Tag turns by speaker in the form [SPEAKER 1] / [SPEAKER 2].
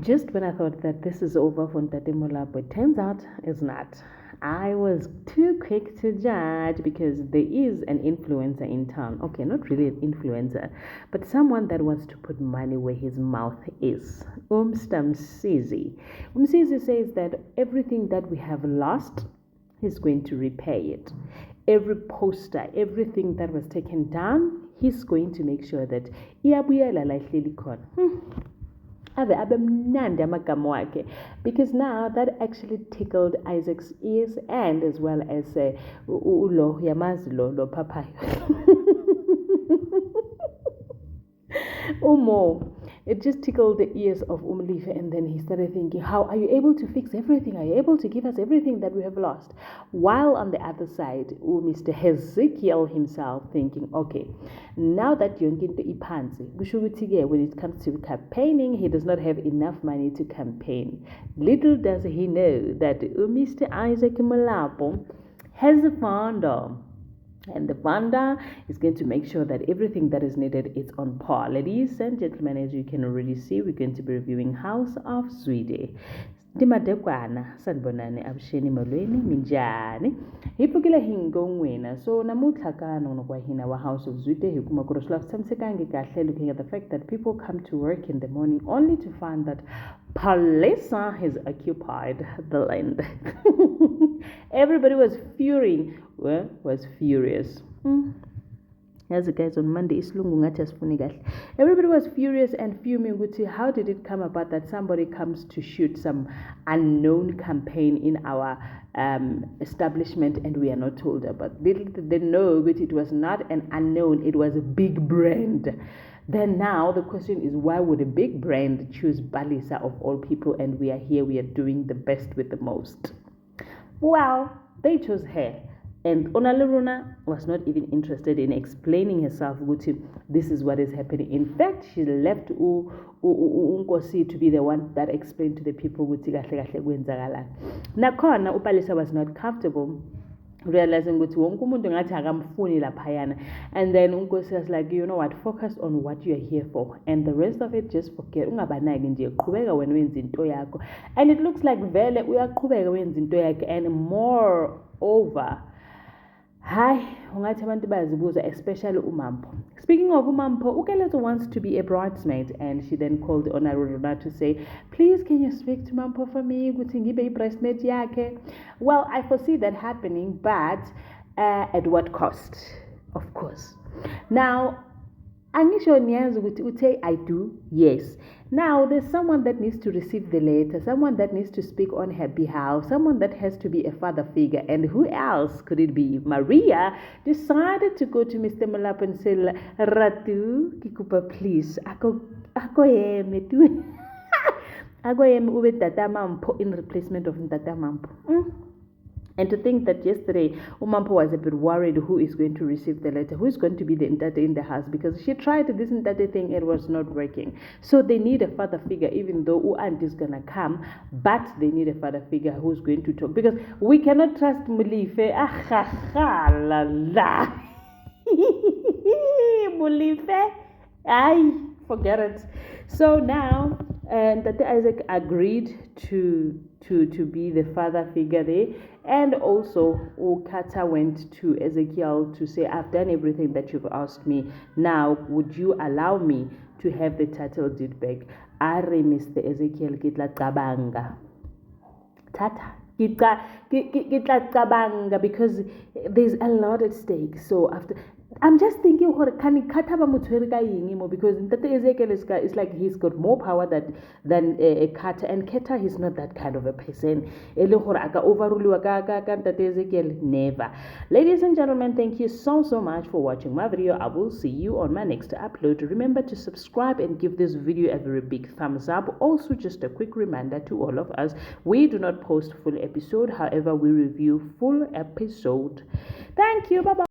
[SPEAKER 1] Just when I thought that this is over for Ntate Molapo, it turns out it's not. I was too quick to judge because there is an influencer in town. Okay, not really an influencer, but someone that wants to put money where his mouth is. Msizi. Msizi says that everything that we have lost, he's going to repay it. Every poster, everything that was taken down, he's going to make sure that iyabuyela la ihleli khona. Abe mnandi amagama wakhe, because now that actually tickled Isaac's ears, and as well as ulo yamazi lo papayo Umo. It just tickled the ears of Umlife, and then he started thinking, how are you able to fix everything? Are you able to give us everything that we have lost? While on the other side, Mr. Hezekiel himself thinking, okay, now that you're into Ipanzi, when it comes to campaigning, he does not have enough money to campaign. Little does he know that Mr. Isaac Molapo has a founder. And the Vanda is going to make sure that everything that is needed is on par. Ladies and gentlemen, as you can already see, we're going to be reviewing House of Zwide. Timadekwana sanibonani abusheni molweni minjani hipukile hingongwena so namuhla kana kwa hina wa House of Zwide hikuma kurusula samsekange kahle looking at the fact that people come to work in the morning only to find that Palesa has occupied the land. Everybody was furious. As the guys on Monday, everybody was furious and fuming with how did it come about that somebody comes to shoot some unknown campaign in our establishment and we are not told about. Little did they know that it was not an unknown, it was a big brand. Then now the question is, why would a big brand choose Balisa of all people, and we are here, we are doing the best with the most? Well, they chose her. And Onaleruna was not even interested in explaining herself, this is what is happening. In fact, she left Unkosi to be the one that explained to the people Nakhona uPalesa was not comfortable, realizing and then Unkosi was like, you know what, focus on what you are here for, and the rest of it just forget. And it looks like vele uyaqhubeka wenza into yakhe, and moreover, hi, especially Umampo. Speaking of Umampo, Ukeleto wants to be a bridesmaid, and she then called Onaruna to say, please, can you speak to Mampo for me? Well, I foresee that happening, but at what cost? Of course. Now, Angisho Nyanzi would say, I do, yes. Now, there's someone that needs to receive the letter, someone that needs to speak on her behalf, someone that has to be a father figure. And who else could it be? Maria decided to go to Mr. Molapo and say, Ratu, Kikupa, please, ako ube Tata Mampo in replacement of Tata Mampo. And to think that yesterday, Umampo was a bit worried who is going to receive the letter, who is going to be the Ntate in the house, because she tried this Ntate thing, it was not working. So they need a father figure, even though Uant is going to come, but they need a father figure who's going to talk, because we cannot trust Mulife. Mulife, forget it. So now, Tate Isaac agreed to be the father figure there, and also Okata went to Ezekiel to say, I've done everything that you've asked me. Now, would you allow me to have the title deed back? Are Mr. Ezekiel kitla tabanga. Tata. Kitla tabanga, because there's a lot at stake. So after, I'm just thinking, because Tate Ezekiel is like he's got more power than a Kata, and Keta is not that kind of a person. Never. Ladies and gentlemen, thank you so much for watching my video. I will see you on my next upload. Remember to subscribe and give this video a very big thumbs up. Also, just a quick reminder to all of us, we do not post full episode, however we review full episode. Thank you. Bye bye.